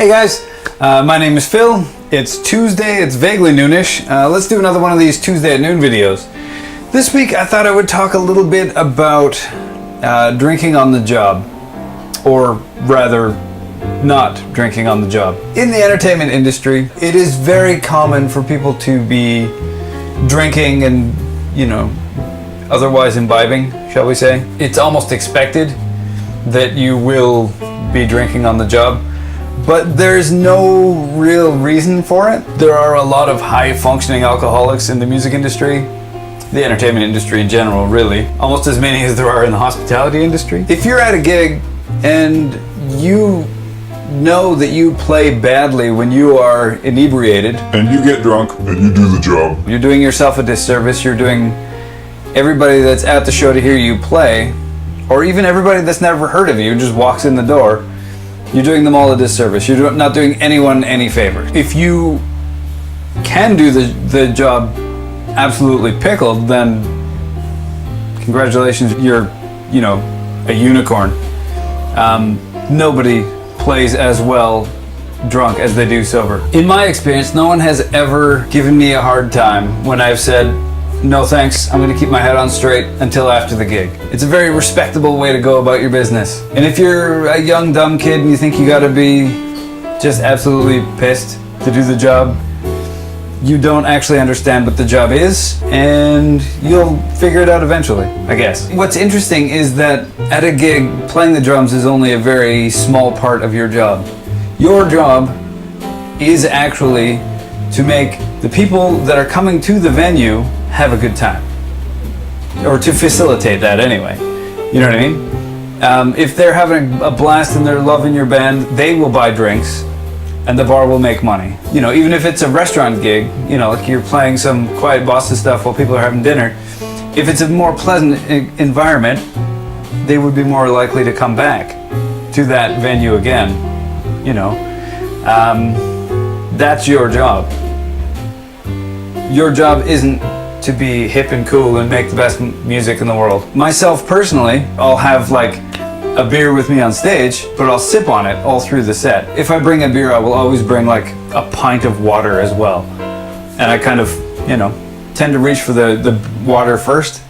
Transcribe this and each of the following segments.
Hey guys, my name is Phil. It's Tuesday, it's vaguely noonish. Let's do another one of these Tuesday at noon videos. This week I thought I would talk a little bit about drinking on the job, or rather not drinking on the job. In the entertainment industry, it is very common for people to be drinking and, you know, otherwise imbibing, shall we say. It's almost expected that you will be drinking on the job, but there's no real reason for it. There are a lot of high-functioning alcoholics in the music industry, the entertainment industry in general, really. Almost as many as there are in the hospitality industry. If you're at a gig and you know that you play badly when you are inebriated, and you get drunk and you do the job, you're doing yourself a disservice. You're doing everybody that's at the show to hear you play, or even everybody that's never heard of you, just walks in the door, you're doing them all a disservice. You're not doing anyone any favors. If you can do the job absolutely pickled, then congratulations, you're, you know, a unicorn. Nobody plays as well drunk as they do sober. In my experience, no one has ever given me a hard time when I've said, no thanks, I'm gonna keep my head on straight until after the gig. It's a very respectable way to go about your business. And if you're a young, dumb kid and you think you gotta be just absolutely pissed to do the job, you don't actually understand what the job is, and you'll figure it out eventually, I guess. What's interesting is that at a gig, playing the drums is only a very small part of your job. Your job is actually to make the people that are coming to the venue have a good time, or to facilitate that anyway. You know what I mean? If they're having a blast and they're loving your band, they will buy drinks and the bar will make money. You know, even if it's a restaurant gig, you know, like you're playing some quiet Boston stuff while people are having dinner, if it's a more pleasant environment, they would be more likely to come back to that venue again. You know, that's your job. Your job isn't to be hip and cool and make the best music in the world. Myself personally, I'll have like a beer with me on stage, but I'll sip on it all through the set. If I bring a beer, I will always bring like a pint of water as well. And I kind of, you know, tend to reach for the water first,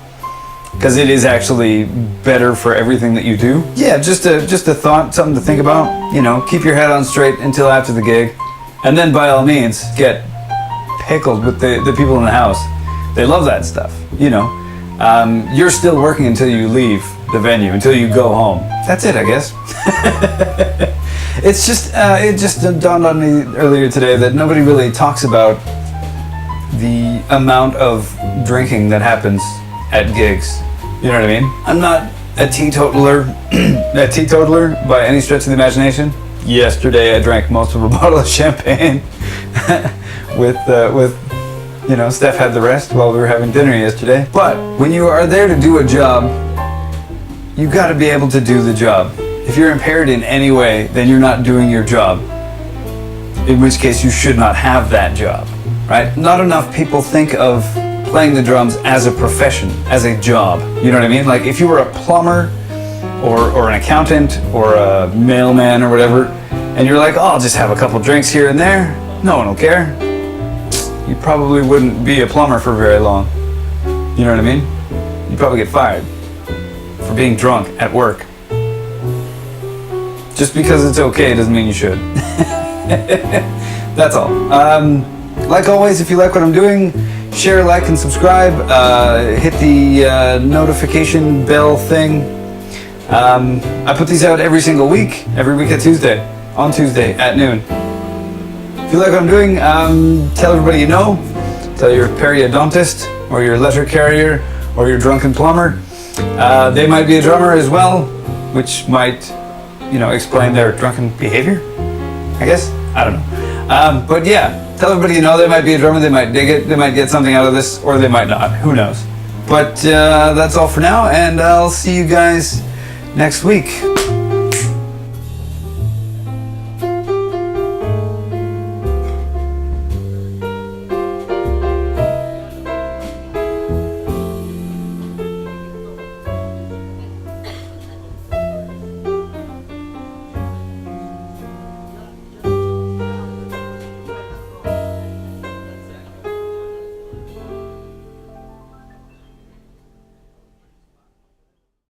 because it is actually better for everything that you do. Yeah, just a thought, something to think about. You know, keep your head on straight until after the gig, and then by all means get pickled with the people in the house. They love that stuff, you know. You're still working until you leave the venue, until you go home. That's it, I guess. It's just, it just dawned on me earlier today that nobody really talks about the amount of drinking that happens at gigs. You know what I mean? I'm not a teetotaler, by any stretch of the imagination. Yesterday I drank most of a bottle of champagne with you know, Steph had the rest while we were having dinner yesterday. But when you are there to do a job, you got to be able to do the job. If you're impaired in any way, then you're not doing your job, in which case you should not have that job, right? Not enough people think of playing the drums as a profession, as a job. You know what I mean? Like if you were a plumber or an accountant or a mailman or whatever, and you're like, oh, I'll just have a couple drinks here and there, no one will care. You probably wouldn't be a plumber for very long. You know what I mean? You'd probably get fired for being drunk at work. Just because it's okay doesn't mean you should. That's all. Like always, if you like what I'm doing, share, like, and subscribe. Hit the notification bell thing. I put these out every single week, every week on Tuesday at noon. If you like what I'm doing, tell everybody you know. Tell your periodontist, or your letter carrier, or your drunken plumber. They might be a drummer as well, which might, you know, explain their drunken behavior, I guess. I don't know. But yeah, tell everybody you know. They might be a drummer, they might dig it, they might get something out of this, or they might not. Who knows? But that's all for now, and I'll see you guys next week.